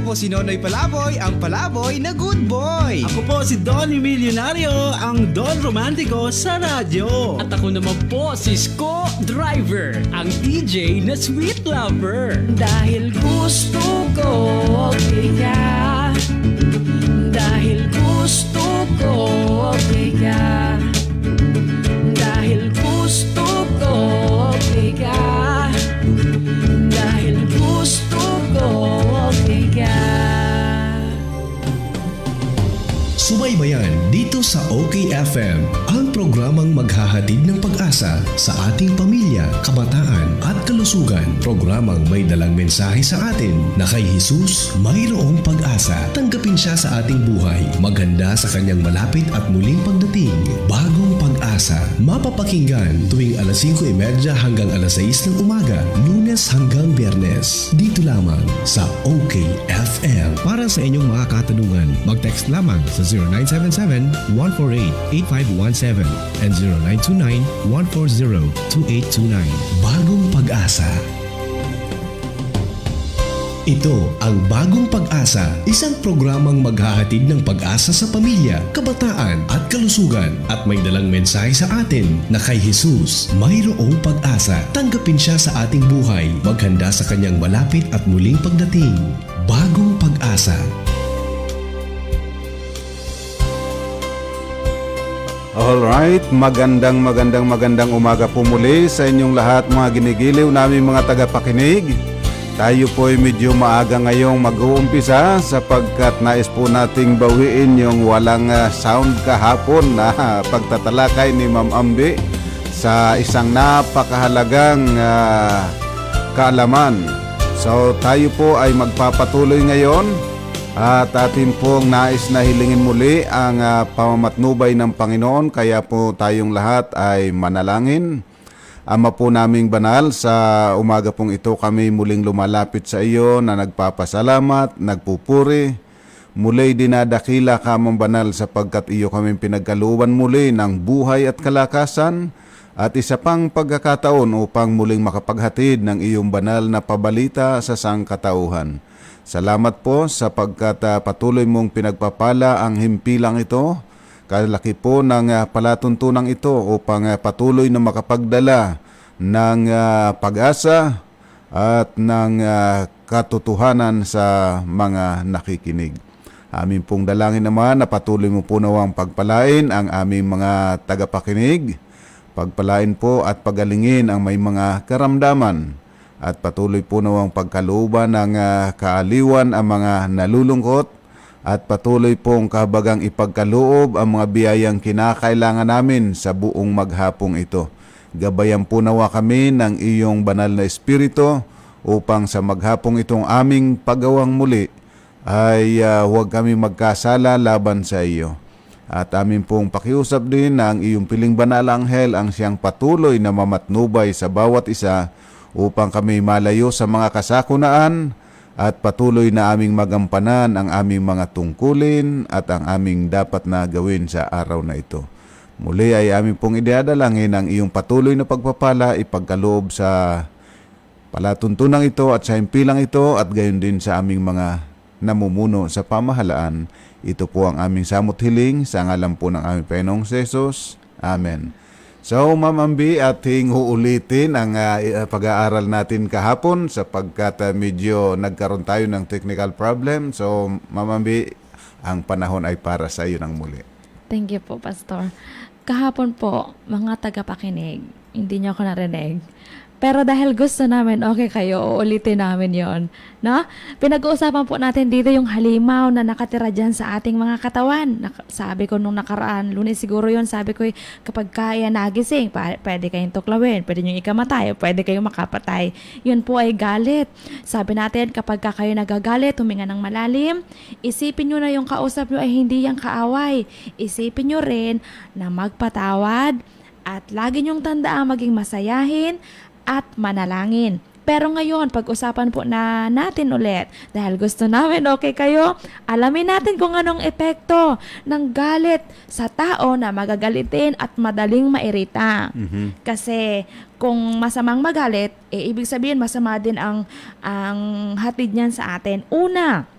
po si Nonoy Palaboy, ang Palaboy na good boy. Ako po si Donnie Milyonaryo, ang Don Romantiko sa radyo. At ako naman po si Sko Driver, ang DJ na sweet lover. Dahil gusto ko ka, dahil gusto ko ka, dahil gusto ko ka, dahil gusto ko ka. Subaybayan dito sa OK FM, ang programang maghahatid ng pag-asa sa ating pamilya, kabataan at kalusugan. Programang may dalang mensahe sa atin na kay Jesus mayroong pag-asa. Tanggapin siya sa ating buhay, maghanda sa kanyang malapit at muling pagdating. Bagong pag-asa, mapapakinggan tuwing alas 5:30 hanggang alas 6 ng umaga, Lunes hanggang Biyernes. Dito lamang sa OK FM. Para sa inyong mga katanungan, mag-text lamang sa 0977-148-8517 and 0929-140-2829. Bagong pag-asa. Ito ang Bagong Pag-asa, isang programang maghahatid ng pag-asa sa pamilya, kabataan at kalusugan at may dalang mensahe sa atin na kay Jesus mayroong pag-asa. Tanggapin siya sa ating buhay, maghanda sa kanyang malapit at muling pagdating. Bagong Pag-asa. Alright, magandang umaga po muli sa inyong lahat mga ginigiliw naming mga tagapakinig. Tayo po ay medyo maaga ngayong mag-uumpisa sapagkat nais po nating bawiin yung walang sound kahapon na pagtatalakay ni Ma'am Ambi sa isang napakahalagang kaalaman. So tayo po ay magpapatuloy ngayon at atin pong nais na hilingin muli ang pamamatnubay ng Panginoon, kaya po tayong lahat ay manalangin. Ama po naming banal, sa umaga pong ito kami muling lumalapit sa iyo na nagpapasalamat, nagpupuri. Muli dinadakila ka mong banal sapagkat iyo kami pinagkalooban muli ng buhay at kalakasan at isa pang pagkakataon upang muling makapaghatid ng iyong banal na pabalita sa sangkatauhan. Salamat po sapagkat patuloy mong pinagpapala ang himpilang ito. Kalaki po ng palatuntunang ito upang patuloy na makapagdala ng pag-asa at ng katotohanan sa mga nakikinig. Aming pong dalangin naman na patuloy mo po nawang pagpalain ang aming mga tagapakinig. Pagpalain po at pagalingin ang may mga karamdaman. At patuloy po nawang pagkalooban ng kaaliwan ang mga nalulungkot at patuloy pong kahabagang ipagkaloob ang mga biyayang kinakailangan namin sa buong maghapong ito. Gabayan po nawa kami ng iyong banal na espiritu upang sa maghapong itong aming paggawang muli ay huwag kami magkasala laban sa iyo. At amin pong pakiusap din na ang iyong piling banal anghel ang siyang patuloy na mamatnubay sa bawat isa upang kami malayo sa mga kasakunaan at patuloy na aming magampanan ang aming mga tungkulin at ang aming dapat na gawin sa araw na ito. Muli ay aming pong idadalangin ang iyong patuloy na pagpapala, ipagkaloob sa palatuntunang ito at sa himpilang ito at gayon din sa aming mga namumuno sa pamahalaan. Ito po ang aming samot hiling sa ngalan po ng aming Panginoong Jesus. Amen. So, Ma'am Ambi, ating uulitin ang pag-aaral natin kahapon sapagkat medyo nagkaroon tayo ng technical problem. So, Ma'am Ambi, ang panahon ay para sa iyo ng muli. Thank you po, Pastor. Kahapon po, mga tagapakinig, hindi niyo ako narinig. Pero dahil gusto namin, okay kayo, uulitin namin yon, no? Pinag-uusapan po natin dito yung halimaw na nakatira dyan sa ating mga katawan. Sabi ko nung nakaraan, Lunes siguro yon, sabi ko kapag kaya nagising, pwede kayong tuklawin, pwede nyo ikamatay, pwede kayong makapatay. Yun po ay galit. Sabi natin, kapag kayo nagagalit, huminga ng malalim, isipin nyo na yung kausap nyo ay hindi yung kaaway. Isipin nyo rin na magpatawad at lagi nyong tandaan maging masayahin at manalangin. Pero ngayon, pag-usapan po na natin ulit, dahil gusto namin okay kayo, alamin natin kung anong epekto ng galit sa tao na magagalitin at madaling mairita. Kasi kung masamang magalit, ibig sabihin masama din ang hatid niyan sa atin. Una,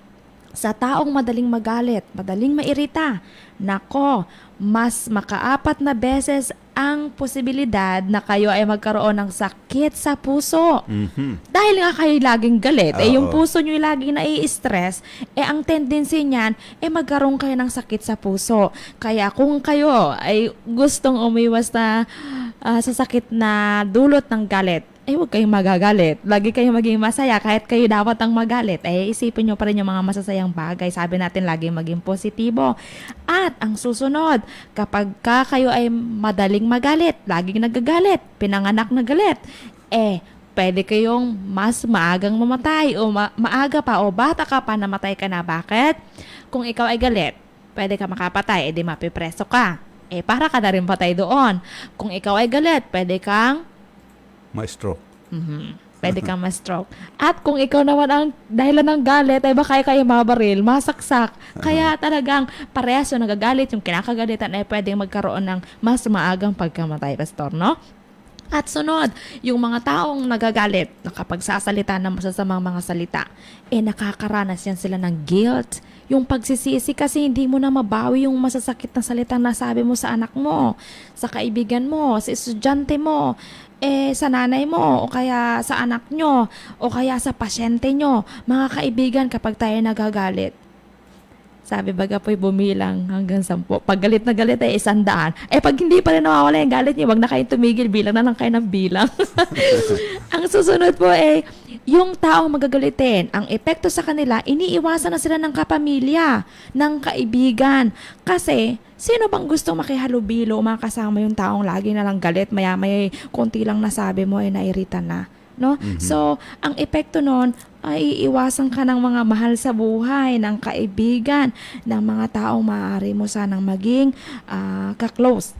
Sa taong madaling magalit, madaling mairita, nako, mas makaapat na beses ang posibilidad na kayo ay magkaroon ng sakit sa puso. Dahil nga kayo laging galit, yung Oo. puso nyo laging nai-stress, ang tendency niyan, magkaroon kayo ng sakit sa puso. Kaya kung kayo ay gustong umiwas na sa sakit na dulot ng galit, huwag kayong magagalit. Lagi kayong maging masaya. Kahit kayo dapat ang magalit, isipin nyo pa rin yung mga masasayang bagay. Sabi natin, lagi maging positibo. At ang susunod, kapag kayo ay madaling magalit, laging nagagalit, pinanganak na galit, pwede kayong mas maagang mamatay o maaga pa o bata ka pa namatay ka na. Bakit? Kung ikaw ay galit, pwede ka makapatay, edi mapipreso ka. Para ka na rin patay doon. Kung ikaw ay galit, pwede kang Maestro. pwede kang ma-stroke. At kung ikaw naman ang dahilan ng galit, baka kayo mabaril, masaksak. Kaya talagang parehas yung nagagalit, yung kinakagalitan ay pwedeng magkaroon ng mas maagang pagkamatay, Pastor, no? At sunod, yung mga taong nagagalit, nakapagsasalita ng masasamang mga salita, nakakaranas yan sila ng guilt, yung pagsisisi kasi hindi mo na mabawi yung masasakit na salita na sabi mo sa anak mo, sa kaibigan mo, sa estudyante mo, sa nanay mo, o kaya sa anak nyo, o kaya sa pasyente nyo. Mga kaibigan, kapag tayo nagagalit, sabi baga po'y bumilang hanggang 10. Pag galit na galit ay 100. Pag hindi pa rin nawawala yung galit niyo, wag na kayong tumigil, bilang na lang kayo ng bilang. Ang susunod po yung taong magagalitin, ang epekto sa kanila, iniiwasan na sila ng kapamilya, ng kaibigan. Kasi, sino bang gustong makihalubilo o makasama yung taong lagi na lang galit, maya-maya konti lang nasabi mo ay nairita na. No? So, ang epekto nun ay iiwasan ka ng mga mahal sa buhay, ng kaibigan, ng mga taong maaari mo sanang maging ka-close.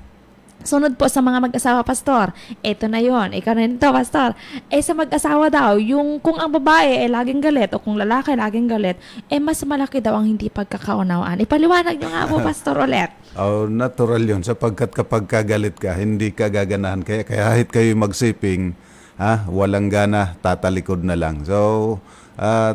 Sunod po sa mga mag-asawa, Pastor. Ito na yon. Ikaw rin ito, Pastor. Sa mag-asawa daw, yung kung ang babae ay laging galit o kung lalaki laging galit, mas malaki daw ang hindi pagkakaunawaan. Ipaliwanag nyo nga po, Pastor, ulit. Natural yun. Sapagkat kapag kagalit ka, hindi ka gaganahan. Kaya kahit kayo magsiping, walang gana, tatalikod na lang. So,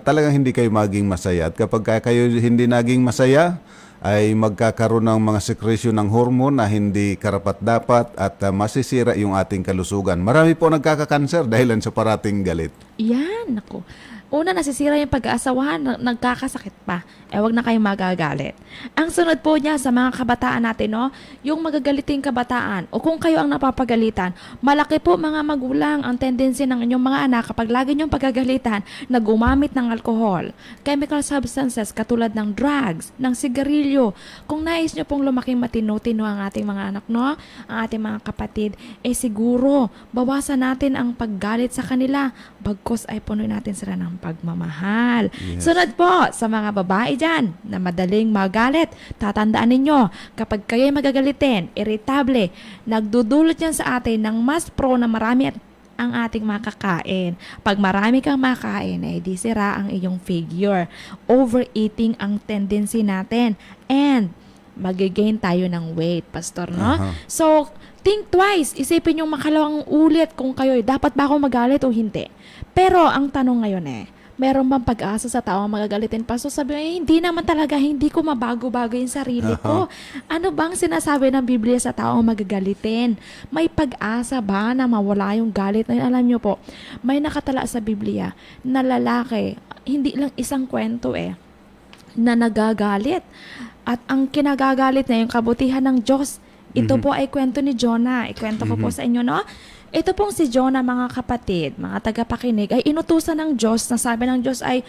talagang hindi kayo maging masaya. At kapag kayo hindi naging masaya, ay magkakaroon ng mga sekresyon ng hormone na hindi karapat-dapat at masisira yung ating kalusugan. Marami po nagkakakanser dahil sa parating galit. Yan, naku. Una, nasisira yung pag-aasawahan, nagkakasakit pa. Wag na kayong magagalit. Ang sunod po niya sa mga kabataan natin, no? Yung magagaliting kabataan o kung kayo ang napapagalitan, malaki po mga magulang ang tendency ng inyong mga anak kapag lagi niyong pagagalitan na gumamit ng alcohol, chemical substances katulad ng drugs, ng sigarilyo. Kung nais niyo pong lumaking matino-tino ang ating mga anak, no? Ang ating mga kapatid, siguro, bawasan natin ang paggalit sa kanila. Bagkos ay punoy natin sila ng pagmamahal. Yes. Sunod po, sa mga babae dyan na madaling magalit, tatandaan ninyo, kapag kayo'y magagalitin, irritable, nagdudulot yan sa atin ng mas pro na marami ang ating makakain. Pag marami kang makain, di sira ang iyong figure. Overeating ang tendency natin. And, magigain tayo ng weight, Pastor, no? So, think twice. Isipin yung makalawang ulit kung kayo, dapat ba ako magalit o hindi? Pero, ang tanong ngayon meron bang pag-asa sa taong magagalitin pa? So sabi, hindi naman talaga, hindi ko mabago-bago yung sarili ko. Ano bang sinasabi ng Biblia sa taong magagalitin? May pag-asa ba na mawala yung galit? Alam nyo po, may nakatala sa Biblia na lalaki, hindi lang isang kwento na nagagalit. At ang kinagagalit na yung kabutihan ng Diyos, ito po ay kwento ni Jonah. Ikwento ko po sa inyo, no? Ito pong si Jonah, mga kapatid, mga tagapakinig, ay inutusan ng Diyos, na sabi ng Diyos ay,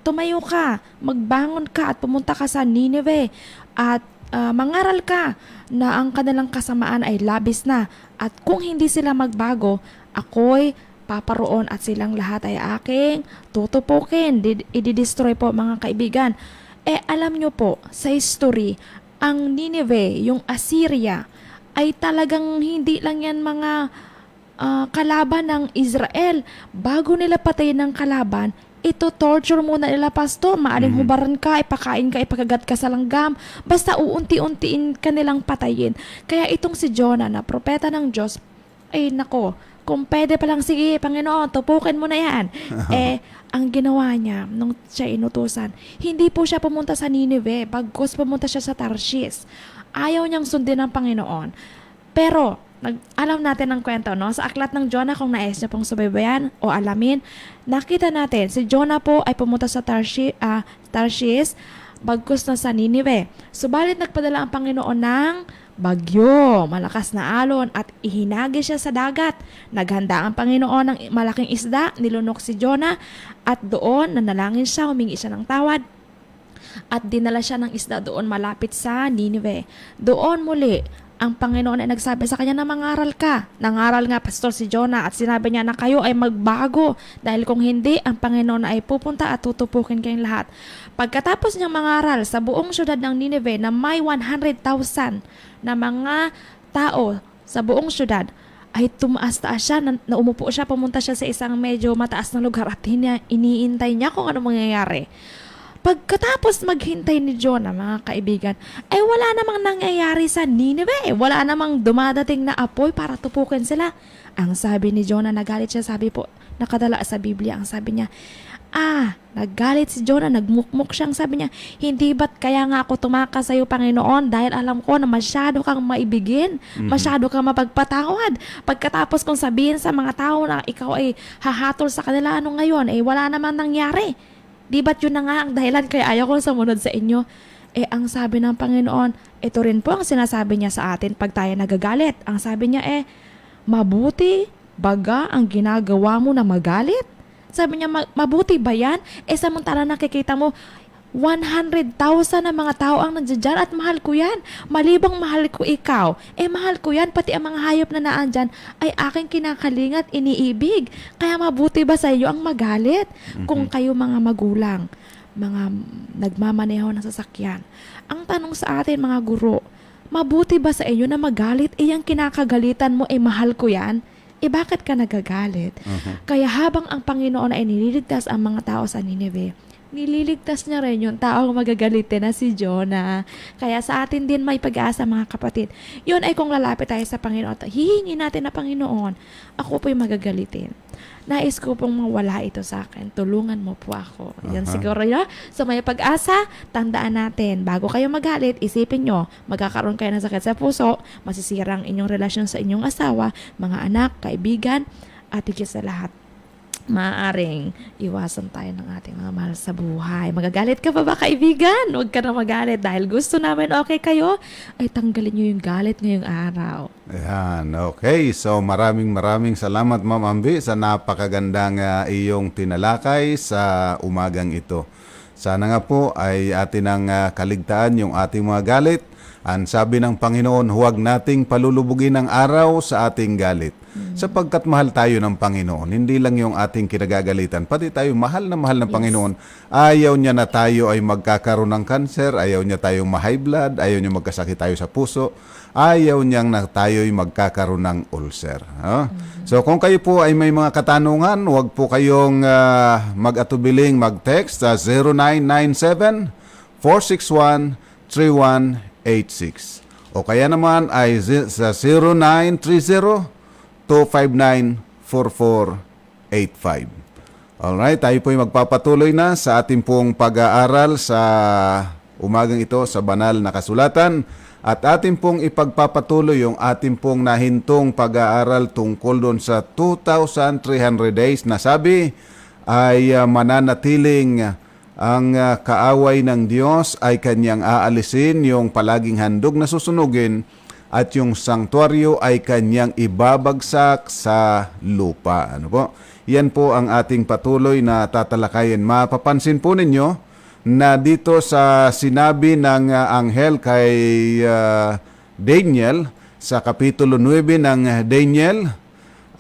tumayo ka, magbangon ka at pumunta ka sa Nineveh at mangaral ka na ang kanilang kasamaan ay labis na at kung hindi sila magbago, ako'y paparoon at silang lahat ay aking tutupukin, i-destroy po, mga kaibigan. Alam nyo po, sa history, ang Nineveh, yung Assyria, ay talagang hindi lang yan mga kalaban ng Israel. Bago nila patayin ng kalaban, ito torture muna nila, Pastor. Maaring hubaran ka, ipakain ka, ipakagat ka sa langgam. Basta uunti-untiin ka nilang patayin. Kaya itong si Jonah na propeta ng Diyos, ay nako, Kung pwede pa lang, sige, Panginoon, tupukin mo na yan. Ang ginawa niya, nung siya inutusan, hindi po siya pumunta sa Nineveh, bagkus pumunta siya sa Tarshish. Ayaw niyang sundin ng Panginoon. Pero, alam natin ang kwento, no? Sa aklat ng Jonah, kung nais niya pong subaybayan o alamin, nakita natin, si Jonah po ay pumunta sa Tarshish, bagkus na sa Nineveh. Subalit nagpadala ang Panginoon ng bagyo, malakas na alon at ihinagi siya sa dagat. Naghanda ang Panginoon ng malaking isda, nilunok si Jonah at doon nanalangin siya, humingi siya ng tawad at dinala siya ng isda doon malapit sa Nineveh. Doon muli ang Panginoon ay nagsabi sa kanya na mangaral ka. Nangaral nga Pastor si Jonah at sinabi niya na kayo ay magbago dahil kung hindi, ang Panginoon ay pupunta at tutupukin kayong lahat. Pagkatapos niyang mangaral sa buong syudad ng Nineveh na may 100,000 na mga tao sa buong syudad, ay tumaas-taas siya, na umupo siya, pumunta siya sa isang medyo mataas na lugar at iniintay niya kung ano mangyayari. Pagkatapos maghintay ni Jonah, mga kaibigan, ay wala namang nangyayari sa Nineveh. Wala namang dumadating na apoy para tupukin sila. Ang sabi ni Jonah, nagalit siya, sabi po, nakadala sa Biblia, ang sabi niya, naggalit si Jonah, nagmukmuk siyang, sabi niya, hindi ba't kaya nga ako tumakas sa iyo, Panginoon, dahil alam ko na masyado kang maibigin, masyado kang mapagpatawad. Pagkatapos kong sabihin sa mga tao na ikaw ay hahatol sa kanila, ano ngayon, wala namang nangyari. Di ba't yun na nga ang dahilan kaya ayaw ko sumunod sa inyo? Ang sabi ng Panginoon, ito rin po ang sinasabi niya sa atin pag tayo nagagalit. Ang sabi niya mabuti baga ang ginagawa mo na magalit? Sabi niya, mabuti ba yan? Samantala nakikita mo, 100,000 na mga tao ang nandiyan at mahal ko yan. Malibang mahal ko ikaw, mahal ko yan, pati ang mga hayop na naandyan ay aking kinakalingat, iniibig. Kaya mabuti ba sa iyo ang magalit? Kung kayo mga magulang, mga nagmamaneho ng sasakyan, ang tanong sa atin mga guro, mabuti ba sa iyo na magalit? Ang kinakagalitan mo, mahal ko yan? Bakit ka nagagalit? Kaya habang ang Panginoon ay nililigtas ang mga tao sa Nineveh, nililigtas niya rin yung taong magagalitin na si Jonah. Kaya sa atin din may pag-asa, mga kapatid. Yun ay kung lalapit tayo sa Panginoon at hihingi natin na, Panginoon, ako po'y magagalitin. Nais ko pong mawala ito sa akin. Tulungan mo po ako. Yan siguro yun. So may pag-asa, tandaan natin, bago kayo magalit, isipin nyo, magkakaroon kayo ng sakit sa puso, masisira ang inyong relasyon sa inyong asawa, mga anak, kaibigan, at higit sa lahat, maaaring iwasan tayo ng ating mga mahal sa buhay. Magagalit ka pa ba, kaibigan? Huwag ka na magalit dahil gusto namin okay kayo, ay tanggalin nyo yung galit ngayong araw. Ayan, okay. So maraming salamat, Ma'am Ambi, sa napakagandang iyong tinalakay sa umagang ito. Sana nga po ay atin ang kaligtaan yung ating mga galit. Ang sabi ng Panginoon, huwag nating palulubugin ang araw sa ating galit. Sapagkat mahal tayo ng Panginoon, hindi lang yung ating kinagagalitan, pati tayo mahal na Panginoon. Ayaw niya na tayo ay magkakaroon ng cancer, ayaw niya tayong ma-high blood, ayaw niya magkasakit tayo sa puso, ayaw niyang na tayo ay magkakaroon ng ulcer. So kung kayo po ay may mga katanungan, huwag po kayong mag-atubiling mag-text sa 0997 461 3186. O kaya naman ay sa 0930-259-4485. Alright, tayo po ay magpapatuloy na sa ating pong pag-aaral sa umagang ito sa banal na kasulatan at ating pong ipagpapatuloy yung ating pong nahintong pag-aaral tungkol doon sa 2,300 days na sabi ay mananatiling ang kaaway ng Diyos ay kanyang aalisin, yung palaging handog na susunugin, at yung sanktuaryo ay kanyang ibabagsak sa lupa. Ano po? Yan po ang ating patuloy na tatalakayin. Mapapansin po ninyo na dito sa sinabi ng anghel kay Daniel, sa Kapitulo 9 ng Daniel,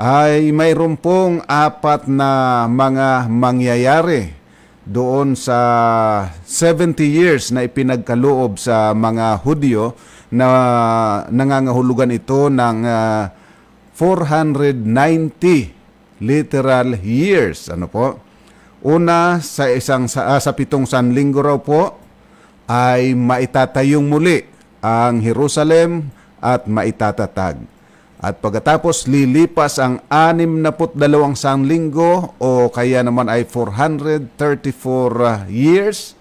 ay mayroon pong 4 na mga mangyayari doon sa 70 years na ipinagkaloob sa mga Hudyo na nangangahulugan ito ng 490 literal years. Ano po? Una, sa 7 sanlinggo raw po ay maitatayong muli ang Jerusalem at maitatatag. At pagkatapos lilipas ang 62 sanlinggo o kaya naman ay 434 years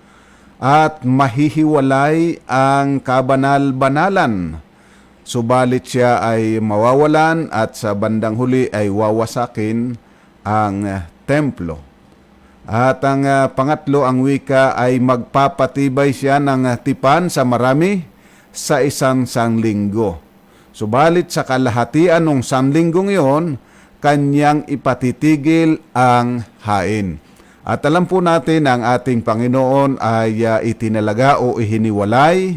at mahihiwalay ang kabanal-banalan. Subalit siya ay mawawalan at sa bandang huli ay wawasakin ang templo. At ang pangatlo, ang wika ay magpapatibay siya ng tipan sa marami sa isang sanlinggo. Subalit sa kalahatian ng sanlinggong iyon, kanyang ipatitigil ang hain. At alam po natin ang ating Panginoon ay itinalaga o ihiniwalay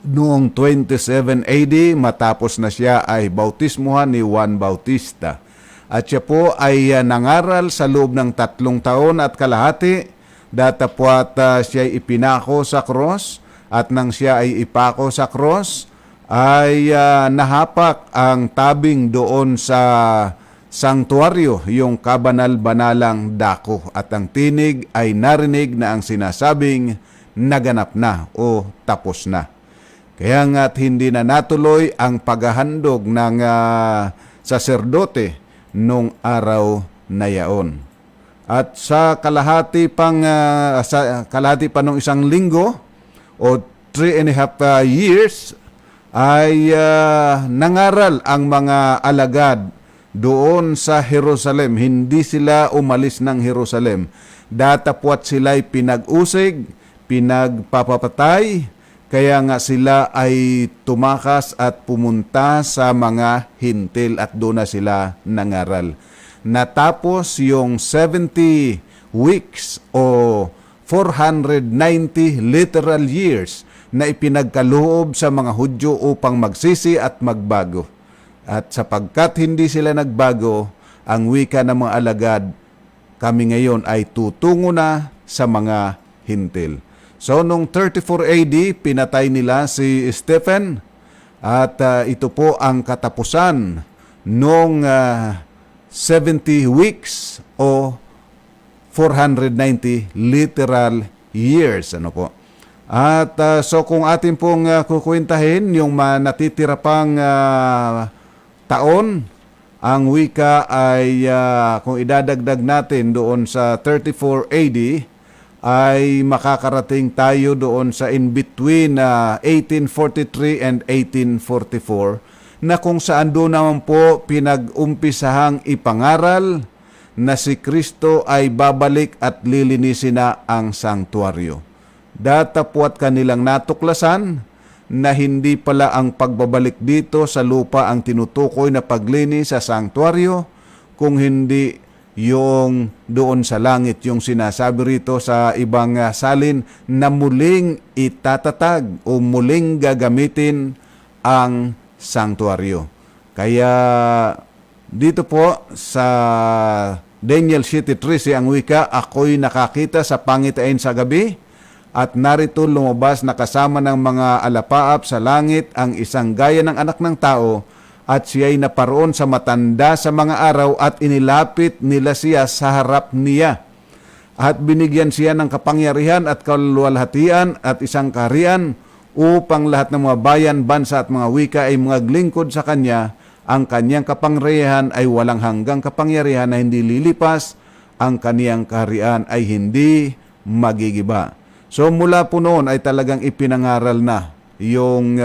noong 27 AD matapos na siya ay bautismuhan ni Juan Bautista. At siya po ay nangaral sa loob ng 3 taon at kalahati, datapwat siya ay ipinako sa cross, at nang siya ay ipako sa cross, ay nahapak ang tabing doon sa sanktuaryo, yung kabanal-banalang dako, at ang tinig ay narinig na ang sinasabing naganap na o tapos na. Kaya nga't hindi na natuloy ang paghahandog ng saserdote nung araw na yaon. At sa kalahati pa nung isang linggo o 3.5 years ay nangaral ang mga alagad doon sa Jerusalem. Hindi sila umalis ng Jerusalem. Datapwat sila'y pinag-usig, pinagpapatay, kaya nga sila ay tumakas at pumunta sa mga hintil at doon na sila nangaral. Natapos yung 70 weeks o 490 literal years na ipinagkaloob sa mga Hudyo upang magsisi at magbago. At sapagkat hindi sila nagbago, ang wika ng mga alagad, kami ngayon ay tutungo na sa mga hintil. So, noong 34 AD, pinatay nila si Stephen at ito po ang katapusan noong 70 weeks o 490 literal years. Ano po? At so kung atin pong kukwentahin yung natitira pang taon, ang wika ay kung idadagdag natin doon sa 34 AD, ay makakarating tayo doon sa in-between 1843 and 1844 na kung saan doon naman po pinag-umpisahang ipangaral na si Kristo ay babalik at lilinisin na ang sanktuaryo. Datapwat kanilang natuklasan na hindi pala ang pagbabalik dito sa lupa ang tinutukoy na paglinis sa sanktuaryo, kung hindi yung doon sa langit, yung sinasabi rito sa ibang salin na muling itatatag o muling gagamitin ang sanktuaryo. Kaya dito po sa Daniel 7:13 ang wika, ako'y nakakita sa pangitain sa gabi at narito lumabas na kasama ng mga alapaap sa langit ang isang gaya ng anak ng tao, at siya'y naparoon sa matanda sa mga araw at inilapit nila siya sa harap niya. At binigyan siya ng kapangyarihan at kaluwalhatian at isang kaharian upang lahat ng mga bayan, bansa at mga wika ay mga glingkod sa kanya. Ang kanyang kapangyarihan ay walang hanggang kapangyarihan na hindi lilipas. Ang kaniyang kaharian ay hindi magigiba. So mula po noon ay talagang ipinangaral na yung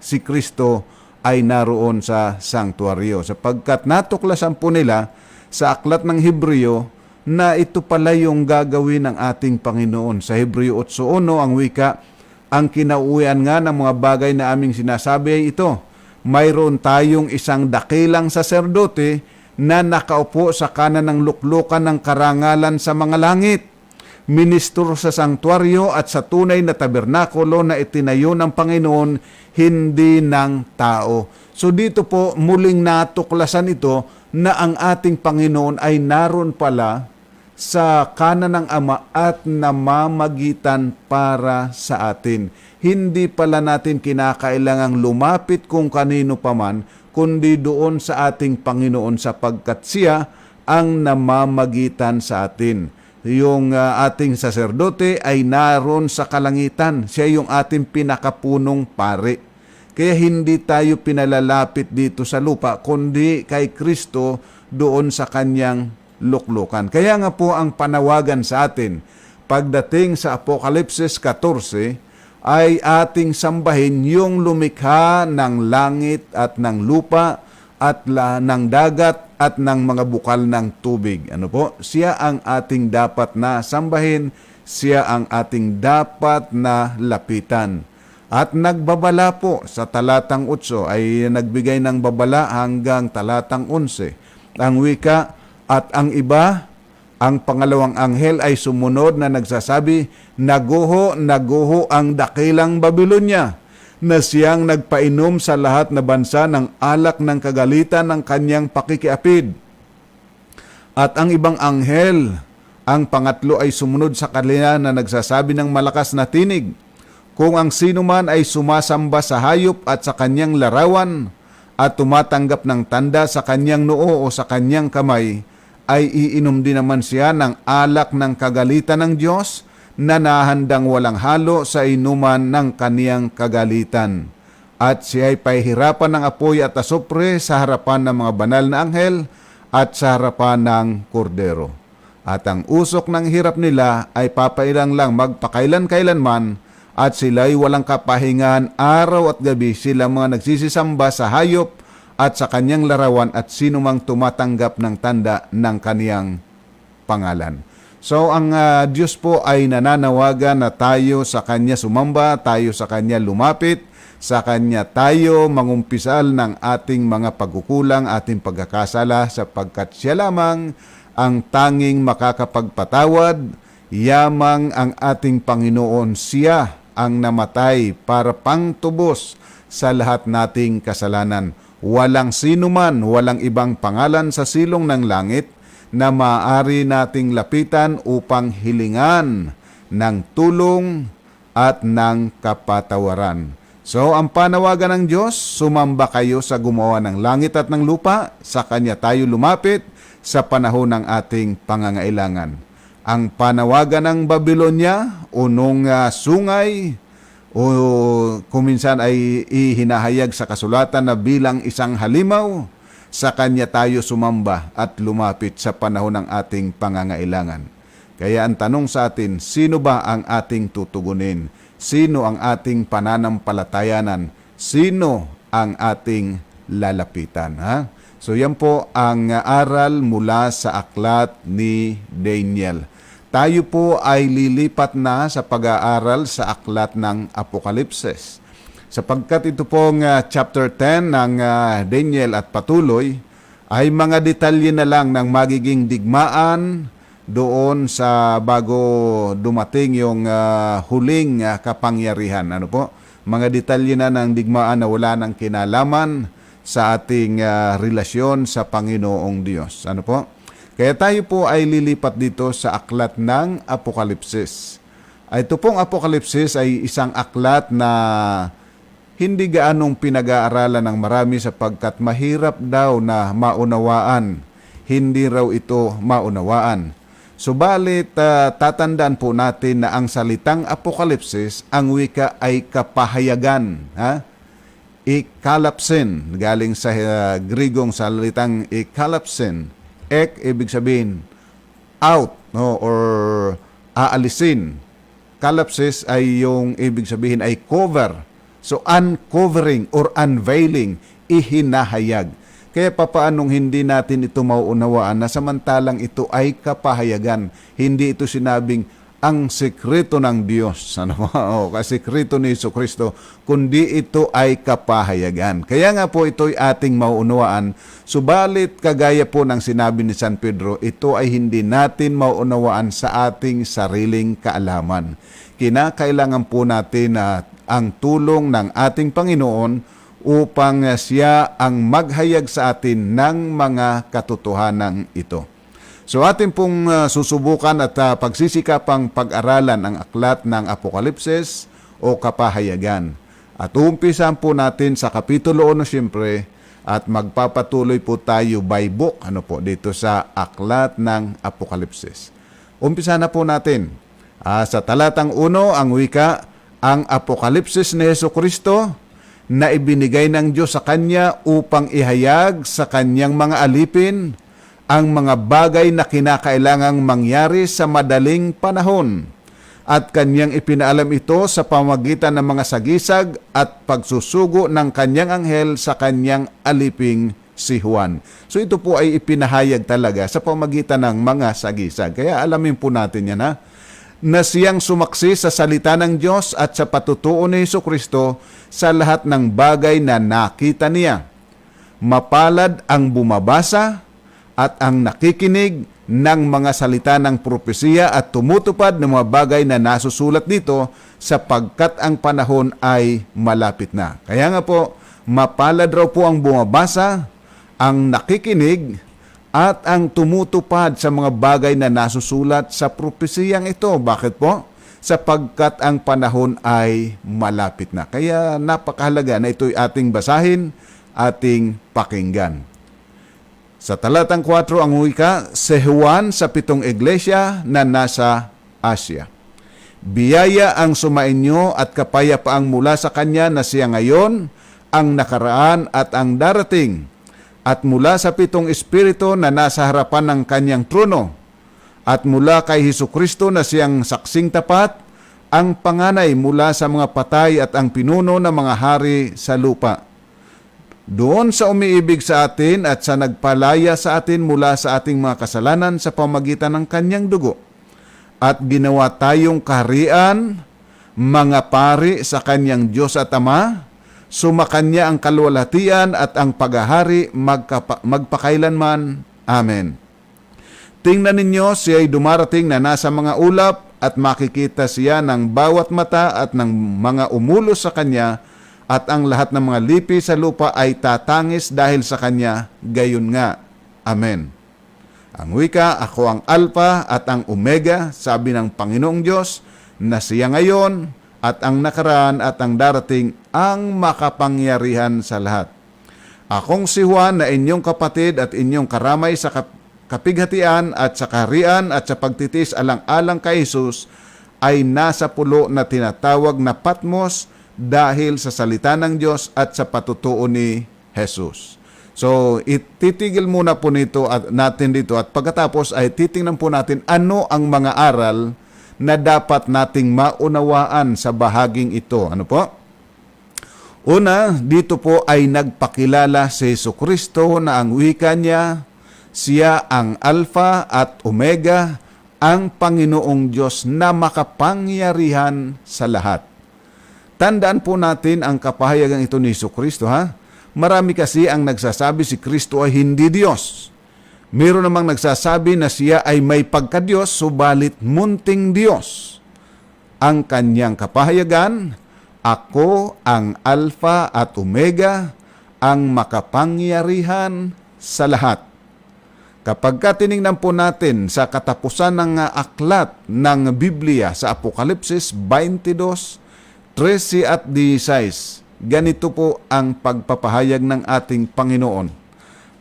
si Kristo ay naroon sa sanktuaryo, sapagkat natuklasan po nila sa aklat ng Hebreo na ito pala yung gagawin ng ating Panginoon. Sa Hebreo 8:1 ang wika, ang kinauwian nga ng mga bagay na aming sinasabi ay ito: mayroon tayong isang dakilang saserdote na nakaupo sa kanan ng luklukan ng karangalan sa mga langit, ministro sa sanktuaryo at sa tunay na tabernakulo na itinayo ng Panginoon, hindi ng tao. So dito po muling natuklasan ito na ang ating Panginoon ay naroon pala sa kanan ng Ama at namamagitan para sa atin. Hindi pala natin kinakailangang lumapit kung kanino paman, kundi doon sa ating Panginoon, sapagkat siya ang namamagitan sa atin. Yung ating saserdote ay naroon sa kalangitan. Siya yung ating pinakapunong pari. Kaya hindi tayo pinalalapit dito sa lupa, kundi kay Kristo doon sa kanyang luklukan. Kaya nga po ang panawagan sa atin, pagdating sa Apokalipsis 14, ay ating sambahin yung lumikha ng langit at ng lupa at ng dagat at ng mga bukal ng tubig. Ano po? Siya ang ating dapat na sambahin, siya ang ating dapat na lapitan. At nagbabala po sa talatang 8 ay nagbigay ng babala hanggang talatang 11. Ang wika at ang iba, ang pangalawang anghel ay sumunod na nagsasabi, naguho, naguho ang dakilang Babylonia, na siyang nagpainom sa lahat na bansa ng alak ng kagalitan ng kanyang pakikiapid. At ang ibang anghel, ang pangatlo ay sumunod sa kanila na nagsasabi ng malakas na tinig, kung ang sino man ay sumasamba sa hayop at sa kanyang larawan at tumatanggap ng tanda sa kanyang noo o sa kanyang kamay, ay iinom din naman siya ng alak ng kagalitan ng Diyos na nahandang walang halo sa inuman ng kaniyang kagalitan. At siya ay pahihirapan ng apoy at asupre sa harapan ng mga banal na anghel at sa harapan ng kordero. At ang usok ng hirap nila ay papailang lang magpakailan-kailanman at sila'y walang kapahingahan araw at gabi, sila mga nagsisisamba sa hayop at sa kanyang larawan at sino mang tumatanggap ng tanda ng kaniyang pangalan. So ang Diyos po ay nananawagan na tayo sa Kanya sumamba, tayo sa Kanya lumapit, sa Kanya tayo mangumpisal ng ating mga pagkukulang, ating pagkakasala, sapagkat siya lamang ang tanging makakapagpatawad, yamang ang ating Panginoon, siya ang namatay para pangtubos sa lahat nating kasalanan. Walang sinuman, walang ibang pangalan sa silong ng langit na maaari nating lapitan upang hilingan ng tulong at ng kapatawaran. So, ang panawagan ng Diyos, sumamba kayo sa gumawa ng langit at ng lupa, sa Kanya tayo lumapit sa panahon ng ating pangangailangan. Ang panawagan ng Babylonia, unong sungay, o kuminsan ay ihinahayag sa kasulatan na bilang isang halimaw, sa Kanya tayo sumamba at lumapit sa panahon ng ating pangangailangan. Kaya ang tanong sa atin, sino ba ang ating tutugunin? Sino ang ating pananampalatayanan? Sino ang ating lalapitan? Ha? So yan po ang aral mula sa aklat ni Daniel. Tayo po ay lilipat na sa pag-aaral sa aklat ng Apokalipsis. Sapagkat ito pong chapter 10 ng Daniel at patuloy, ay mga detalye na lang ng magiging digmaan doon sa bago dumating yung huling kapangyarihan. Ano po? Mga detalye na ng digmaan na wala ng kinalaman sa ating relasyon sa Panginoong Diyos. Ano po? Kaya tayo po ay lilipat dito sa aklat ng Apokalipsis. Ito pong Apokalipsis ay isang aklat na hindi gaanong pinag-aaralan ng marami sapagkat mahirap daw na maunawaan. Hindi raw ito maunawaan. Subalit, tatandaan po natin na ang salitang Apokalipsis, ang wika ay kapahayagan. Ikalapsin, galing sa Grigong salitang ikalapsin. Ibig sabihin, out, no, or aalisin. Kalapsis ay yung ibig sabihin ay cover. So, uncovering or unveiling, ihinahayag. Kaya papaanong hindi natin ito mauunawaan na samantalang ito ay kapahayagan. Hindi ito sinabing ang sekreto ng Diyos, sekreto ni Jesucristo, kundi ito ay kapahayagan. Kaya nga po ito ay ating mauunawaan, subalit kagaya po ng sinabi ni San Pedro, ito ay hindi natin mauunawaan sa ating sariling kaalaman. Kinakailangan po natin na ang tulong ng ating Panginoon upang siya ang maghayag sa atin ng mga katotohanan ito. So atin pong susubukan at pagsisikapang pag-aralan ang aklat ng Apokalipsis o kapahayagan. At uumpisan po natin sa Kapitulo 1 siyempre at magpapatuloy po tayo by book dito sa aklat ng Apokalipsis. Umpisan na po natin. Sa talatang 1 ang wika, ang Apokalipsis ni Jesucristo na ibinigay ng Diyos sa kanya upang ihayag sa kanyang mga alipin ang mga bagay na kinakailangang mangyari sa madaling panahon. At kanyang ipinaalam ito sa pamamagitan ng mga sagisag at pagsusugo ng kanyang anghel sa kanyang aliping si Juan. So ito po ay ipinahayag talaga sa pamamagitan ng mga sagisag. Kaya alamin po natin yan, na siyang sumaksi sa salita ng Diyos at sa patutuo ni Jesucristo sa lahat ng bagay na nakita niya. Mapalad ang bumabasa at ang nakikinig ng mga salita ng propesiya at tumutupad ng mga bagay na nasusulat dito sapagkat ang panahon ay malapit na. Kaya nga po, mapalad raw po ang bumabasa, ang nakikinig, at ang tumutupad sa mga bagay na nasusulat sa propesiyang ito. Bakit po? Sapagkat ang panahon ay malapit na. Kaya napakahalaga na ito'y ating basahin, ating pakinggan. Sa talatang 4 ang wika, si Juan sa 7 iglesia na nasa Asia. Biyaya ang sumainyo at kapayapaang mula sa kanya na siya ngayon, ang nakaraan at ang darating, at mula sa 7 espiritu na nasa harapan ng kanyang trono, at mula kay Hesukristo na siyang saksing tapat, ang panganay mula sa mga patay at ang pinuno ng mga hari sa lupa. Doon sa umiibig sa atin at sa nagpalaya sa atin mula sa ating mga kasalanan sa pamagitan ng kanyang dugo, at ginawa tayong kaharian, mga pari sa kanyang Diyos at Ama. Sumakanya ang kaluwalhatian at ang paghahari magpakailanman. Amen. Tingnan ninyo, siya ay dumarating na nasa mga ulap at makikita siya ng bawat mata at ng mga umulos sa kanya, at ang lahat ng mga lipi sa lupa ay tatangis dahil sa kanya. Gayon nga. Amen. Ang wika, ako ang Alpha at ang Omega, sabi ng Panginoong Diyos, na siya ngayon at ang nakaraan at ang darating, ang makapangyarihan sa lahat. Akong si Juan na inyong kapatid at inyong karamay sa kapighatian at sa kaharian at sa pagtitis alang-alang kay Jesus, ay nasa pulo na tinatawag na Patmos dahil sa salita ng Diyos at sa patutuo ni Jesus. So, ititigil muna po natin dito at pagkatapos ay titingnan po natin ano ang mga aral na dapat nating maunawaan sa bahaging ito. Ano po? Una, dito po ay nagpakilala si Jesucristo na ang wika niya, siya ang Alpha at Omega, ang Panginoong Diyos na makapangyarihan sa lahat. Tandaan po natin ang kapahayagan ito ni Jesucristo, Marami kasi ang nagsasabi si Kristo ay hindi Diyos. Meron namang nagsasabi na siya ay may pagka-Diyos, subalit munting Diyos. Ang kanyang kapahayagan, ako ang Alpha at Omega, ang makapangyarihan sa lahat. Kapag tiningnan po natin sa katapusan ng aklat ng Biblia sa Apokalipsis 22, 13 at 16, ganito po ang pagpapahayag ng ating Panginoon.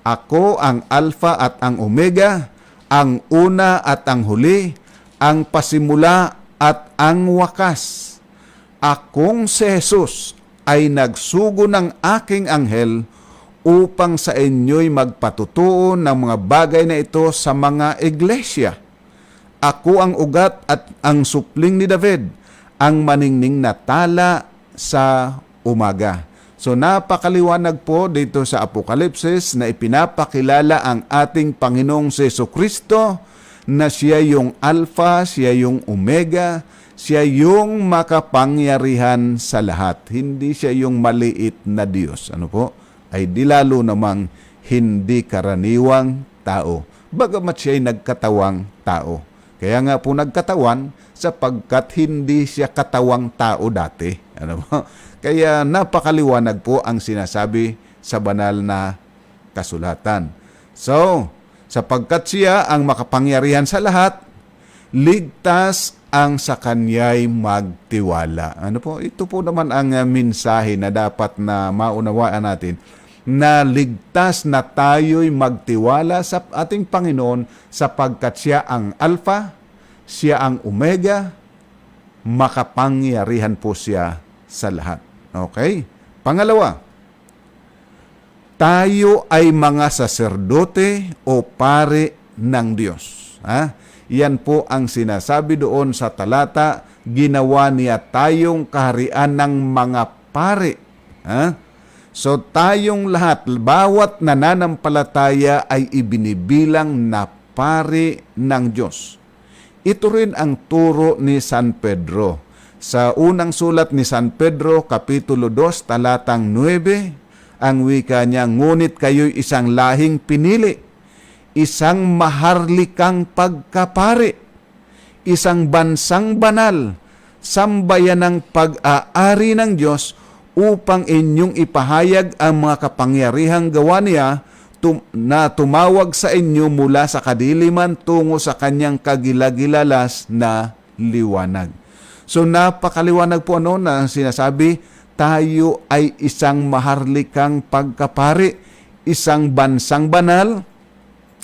Ako ang Alpha at ang Omega, ang una at ang huli, ang pasimula at ang wakas. Akong si Jesus ay nagsugo ng aking anghel upang sa inyo'y magpatutuo ng mga bagay na ito sa mga iglesia. Ako ang ugat at ang supling ni David, ang maningning na tala sa umaga. So napakaliwanag po dito sa Apokalipsis na ipinapakilala ang ating Panginoong Jesucristo na siya yung Alpha, siya yung Omega, siya yung makapangyarihan sa lahat. Hindi siya yung maliit na Diyos. Ano po? Ay di lalo namang hindi karaniwang tao. Bagamat siya ay nagkatawang tao. Kaya nga po nagkatawan sapagkat hindi siya katawang tao dati. Ano po? Kaya napakaliwanag po ang sinasabi sa banal na kasulatan. So, sapagkat siya ang makapangyarihan sa lahat, ligtas ang sa kanya'y magtiwala. Ano po? Ito po naman ang mensahe na dapat na maunawaan natin, na ligtas na tayo'y magtiwala sa ating Panginoon sapagkat siya ang Alpha, siya ang Omega, makapangyarihan po siya sa lahat. Okay? Pangalawa, tayo ay mga saserdote o pare ng Diyos. Yan po ang sinasabi doon sa talata, ginawa niya tayong kaharian ng mga pare. So tayong lahat, bawat nananampalataya ay ibinibilang na pare ng Diyos. Ito rin ang turo ni San Pedro. Sa unang sulat ni San Pedro, Kapitulo 2, talatang 9, ang wika niya, ngunit kayo'y isang lahing pinili, isang maharlikang pagkapari, isang bansang banal, sambayanang pag-aari ng Diyos upang inyong ipahayag ang mga kapangyarihang gawa niya na tumawag sa inyo mula sa kadiliman tungo sa kanyang kagilagilalas na liwanag. So napakaliwanag po na sinasabi, tayo ay isang maharlikang pagkapari, isang bansang banal,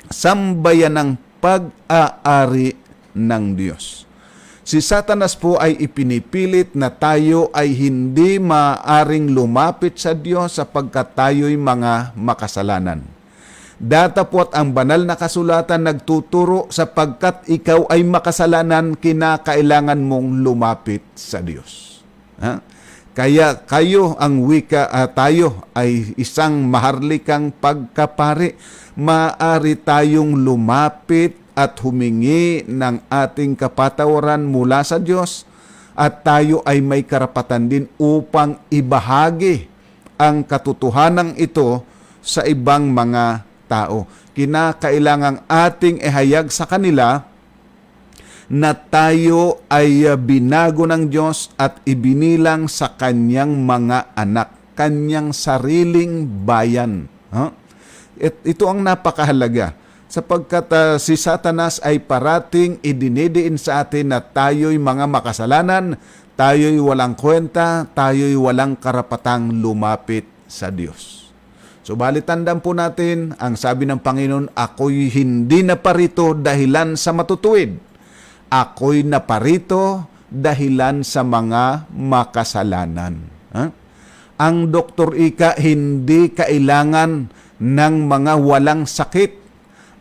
sambayanang pag-aari ng Diyos. Si Satanas po ay ipinipilit na tayo ay hindi maaring lumapit sa Diyos sapagkat tayo'y mga makasalanan. Datapot ang banal na kasulatan nagtuturo sapagkat ikaw ay makasalanan, kinakailangan mong lumapit sa Diyos. Kaya kayo ang wika, tayo ay isang maharlikang pagkapari. Maaari tayong lumapit at humingi ng ating kapatawaran mula sa Diyos at tayo ay may karapatan din upang ibahagi ang katotohanan ito sa ibang mga tao. Kinakailangang ating ihayag sa kanila na tayo ay binago ng Diyos at ibinilang sa kanyang mga anak, kanyang sariling bayan. Ito ang napakahalaga sapagkat si Satanas ay parating idinidiin sa atin na tayo'y mga makasalanan, tayo'y walang kwenta, tayo'y walang karapatang lumapit sa Diyos. Subalit tandaan po natin, ang sabi ng Panginoon, ako'y hindi naparito dahilan sa matutuwid. Ako'y naparito dahilan sa mga makasalanan. Ang Dr. Ika hindi kailangan ng mga walang sakit.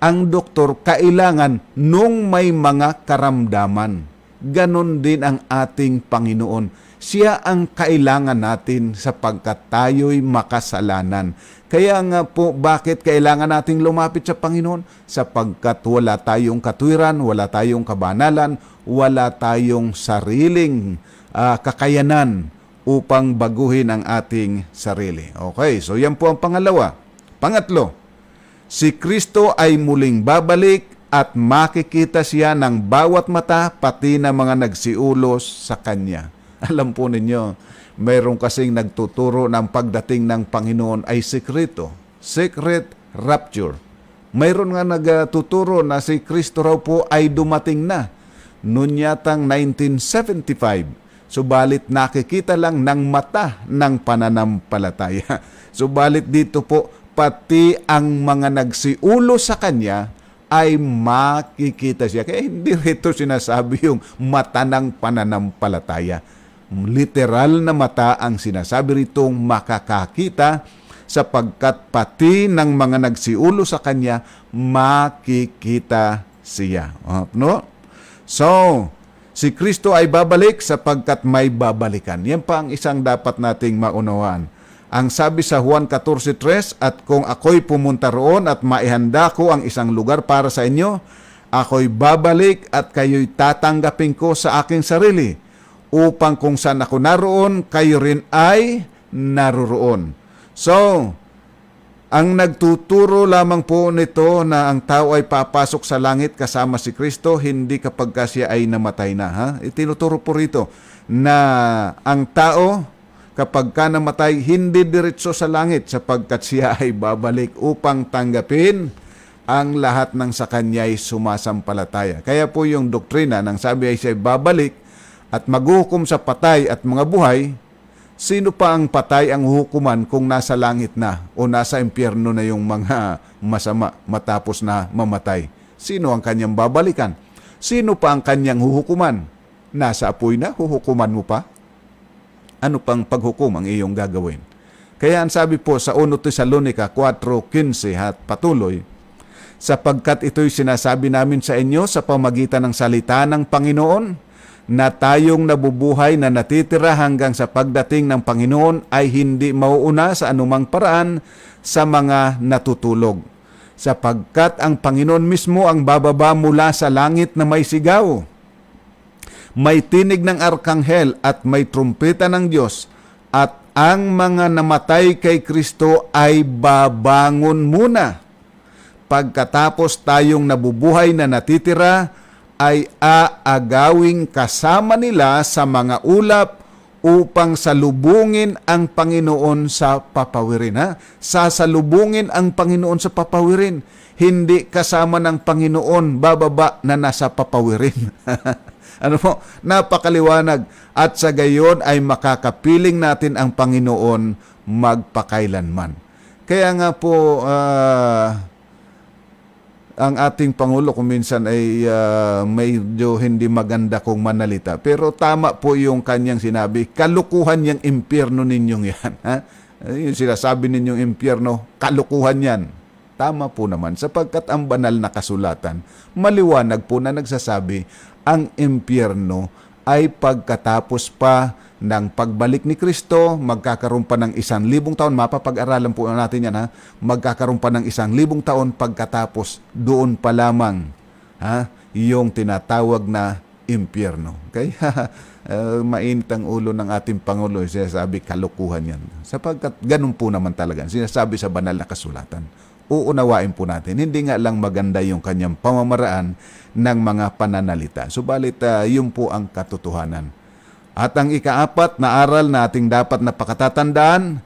Ang doktor kailangan nung may mga karamdaman. Ganon din ang ating Panginoon. Siya ang kailangan natin sapagkat tayo'y makasalanan. Kaya nga po, bakit kailangan nating lumapit sa Panginoon? Sapagkat wala tayong katwiran, wala tayong kabanalan, wala tayong sariling kakayanan upang baguhin ang ating sarili. Okay, so yan po ang pangalawa. Pangatlo, si Kristo ay muling babalik at makikita siya ng bawat mata, pati na mga nagsiulos sa Kanya. Alam po ninyo, mayroon kasing nagtuturo ng pagdating ng Panginoon ay sekreto. Secret rapture. Mayroon nga nagtuturo na si Kristo raw po ay dumating na noon yatang 1975. Subalit nakikita lang ng mata ng pananampalataya. Subalit dito po, pati ang mga nagsiulo sa Kanya ay makikita siya. Kaya hindi rito sinasabi yung mata ng pananampalataya. Literal na mata ang sinasabi ritong makakakita sapagkat pati ng mga nagsiulo sa Kanya makikita siya. No? So, si Kristo ay babalik sapagkat may babalikan. Yan pa ang isang dapat nating maunawaan. Ang sabi sa Juan 14:3, at kung ako'y pumunta roon at maihanda ko ang isang lugar para sa inyo, ako'y babalik at kayo'y tatanggapin ko sa aking sarili, upang kung saan ako naroon, kayo rin ay naroroon. So, ang nagtuturo lamang po nito na ang tao ay papasok sa langit kasama si Kristo, hindi kapag siya ay namatay na. Itinuturo po rito na ang tao, kapag ka namatay, hindi diretso sa langit sapagkat siya ay babalik upang tanggapin ang lahat ng sa kanya'y sumasampalataya. Kaya po yung doktrina ng sabi ay siya ay babalik at maghuhukom sa patay at mga buhay. Sino pa ang patay ang hukuman kung nasa langit na o nasa impyerno na yung mga masama matapos na mamatay? Sino ang kanyang babalikan? Sino pa ang kanyang huhukuman? Nasa apoy na, huhukuman mo pa? Ano pang paghukom ang iyong gagawin? Kaya ang sabi po sa 1 Tesalonica 4:15 at patuloy, sapagkat ito'y sinasabi namin sa inyo sa pamagitan ng salita ng Panginoon, na tayong nabubuhay na natitira hanggang sa pagdating ng Panginoon ay hindi mauuna sa anumang paraan sa mga natutulog. Sapagkat ang Panginoon mismo ang bababa mula sa langit na may sigaw, may tinig ng arkanghel at may trumpeta ng Diyos, at ang mga namatay kay Kristo ay babangon muna. Pagkatapos tayong nabubuhay na natitira, ay aagawing kasama nila sa mga ulap upang salubungin ang Panginoon sa papawirin. Sasalubungin ang Panginoon sa papawirin. Hindi kasama ng Panginoon bababa na nasa papawirin. Ano po? Napakaliwanag. At sa gayon ay makakapiling natin ang Panginoon magpakailanman. Kaya nga po, ang ating Pangulo kung minsan ay medyo hindi maganda kung manalita. Pero tama po yung kanyang sinabi, kalukuhan yung impyerno ninyong yan. Ha? Yung sinasabi ninyong impyerno, kalukuhan yan. Tama po naman, sapagkat ang banal na kasulatan, maliwanag po na nagsasabi, ang impyerno ay pagkatapos pa ng pagbalik ni Kristo, magkakaroon pa ng 1,000 taon. Mapapag-aralan po natin yan, ha? Magkakaroon pa ng 1,000 taon pagkatapos doon pa lamang, ha? Yung tinatawag na impyerno. Okay? Mainit ang ulo ng ating Pangulo. Sinasabi, kalukuhan yan. Sapagkat ganun po naman talaga. Sinasabi sa banal na kasulatan. Uunawain po natin. Hindi nga lang maganda yung kanyang pamamaraan ng mga pananalita. Subalit, yun po ang katotohanan. At ang ikaapat na aral na ating dapat na pakatatandaan,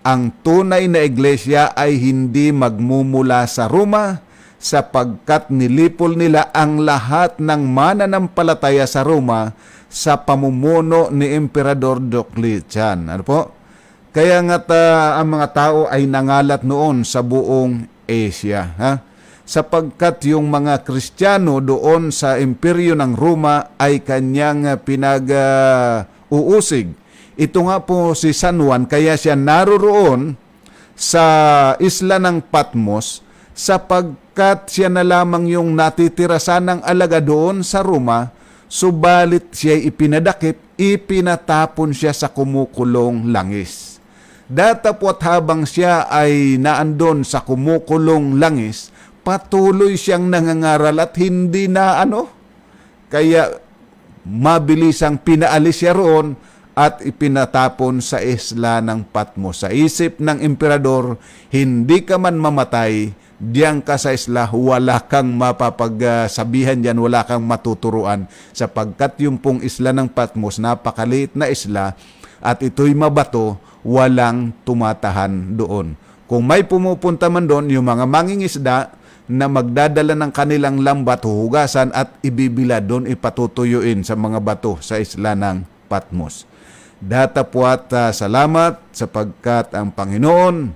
ang tunay na iglesia ay hindi magmumula sa Roma sapagkat nilipol nila ang lahat ng mananampalataya sa Roma sa pamumuno ni Emperador Diocletian. Ano po? Kaya nga't ang mga tao ay nangalat noon sa buong Asia. Ha? Sapagkat yung mga Kristiyano doon sa imperyo ng Roma ay kanyang pinag-uusig. Ito nga po si San Juan, kaya siya naroroon sa isla ng Patmos sapagkat siya na lamang yung natitira sanang alaga doon sa Roma, subalit siya ipinadakip, ipinatapon siya sa kumukulong langis. Datapwat habang siya ay naandon sa kumukulong langis, patuloy siyang nangangaral at hindi na kaya mabilisang pinaalis siya roon at ipinatapon sa isla ng Patmos. Sa isip ng emperador, hindi ka man mamatay, diyan ka sa isla, wala kang mapapagsabihan diyan, wala kang matuturuan, sapagkat yung pong isla ng Patmos, napakaliit na isla, at ito'y mabato, walang tumatahan doon. Kung may pumupunta man doon, yung mga mangingisda na magdadala ng kanilang lambat, huhugasan at ibibila doon, ipatutuyuin sa mga bato sa isla ng Patmos. Datapwat salamat sapagkat ang Panginoon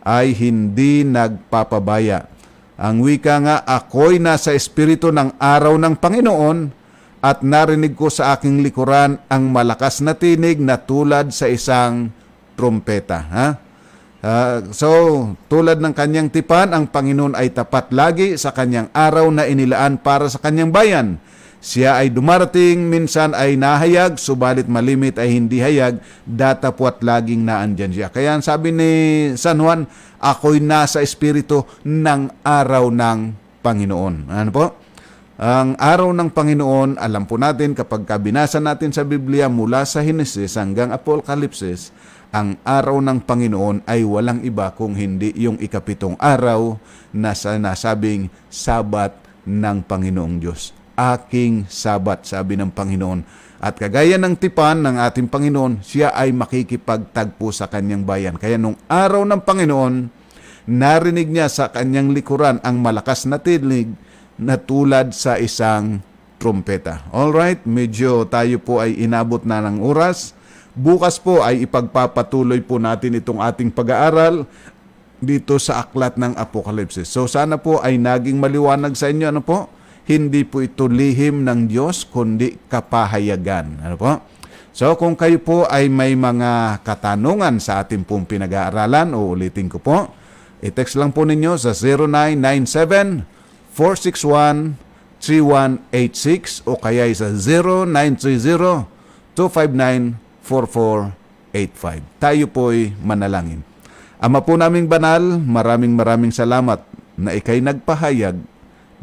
ay hindi nagpapabaya. Ang wika nga, ako'y nasa espiritu ng araw ng Panginoon at narinig ko sa aking likuran ang malakas na tinig na tulad sa isang trumpeta. Ha? So, tulad ng kanyang tipan, ang Panginoon ay tapat lagi sa kanyang araw na inilaan para sa kanyang bayan. Siya ay dumarating, minsan ay nahayag, subalit malimit ay hindi hayag, datapwat laging naandyan siya. Kaya ang sabi ni San Juan, ako'y nasa espiritu ng araw ng Panginoon. Ano po? Ang araw ng Panginoon, alam po natin kapag binasa natin sa Biblia mula sa Henesis hanggang Apokalipsis, ang araw ng Panginoon ay walang iba kung hindi yung ikapitong araw na nasabing Sabat ng Panginoong Diyos. Aking Sabat, sabi ng Panginoon. At kagaya ng tipan ng ating Panginoon, siya ay makikipagtagpo sa kanyang bayan. Kaya nung araw ng Panginoon, narinig niya sa kanyang likuran ang malakas na tinig na tulad sa isang trumpeta. Alright, medyo tayo po ay inabot na ng oras. Bukas po ay ipagpapatuloy po natin itong ating pag-aaral dito sa aklat ng Apokalipsis. So sana po ay naging maliwanag sa inyo, Hindi po ito lihim ng Diyos, kundi kapahayagan. So kung kayo po ay may mga katanungan sa ating pong pinag-aaralan, uulitin ko po, i-text lang po ninyo sa 0997-461-3186 o kaya sa 0930-259-4485. Tayo po'y manalangin. Ama po naming banal, maraming salamat na ikay nagpahayag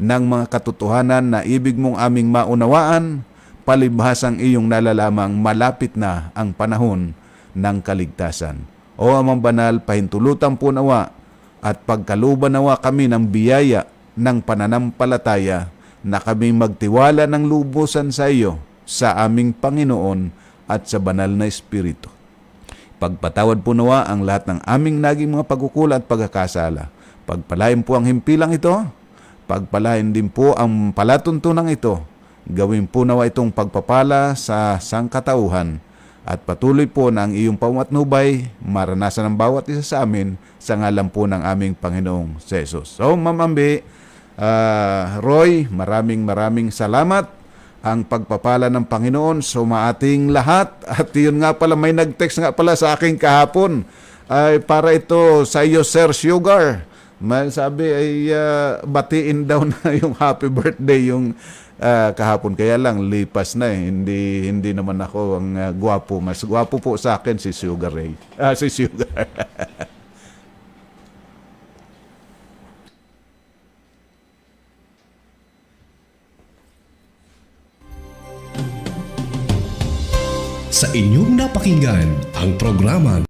ng mga katotohanan na ibig mong aming maunawaan, palibhasang iyong nalalamang malapit na ang panahon ng kaligtasan. O Amang Banal, pahintulutan po nawa at pagkaluban nawa kami ng biyaya ng pananampalataya na kami magtiwala ng lubusan sa iyo, sa aming Panginoon at sa banal na Espiritu. Pagpatawad po nawa ang lahat ng aming naging mga pagkukulang at pagkakasala. Pagpalain po ang himpilang ito, pagpalain din po ang palatuntunang ito. Gawin po nawa itong pagpapala sa sangkatauhan at patuloy po na ang iyong pamatnubay maranasan ng bawat isa sa amin sa ngalan po ng aming Panginoong Jesus. So, Ma'am Ambi, Roy, maraming salamat. Ang pagpapala ng Panginoon sumaating lahat. At yun nga pala, may nag-text nga pala sa akin kahapon. Ay, para ito sa iyo, Sir Sugar. May sabi ay batiin daw na yung happy birthday yung kahapon. Kaya lang, lipas na eh. Hindi naman ako ang gwapo. Mas gwapo po sa akin si Sugar Ray. Si Sugar. Sa inyong napakinggan ang programang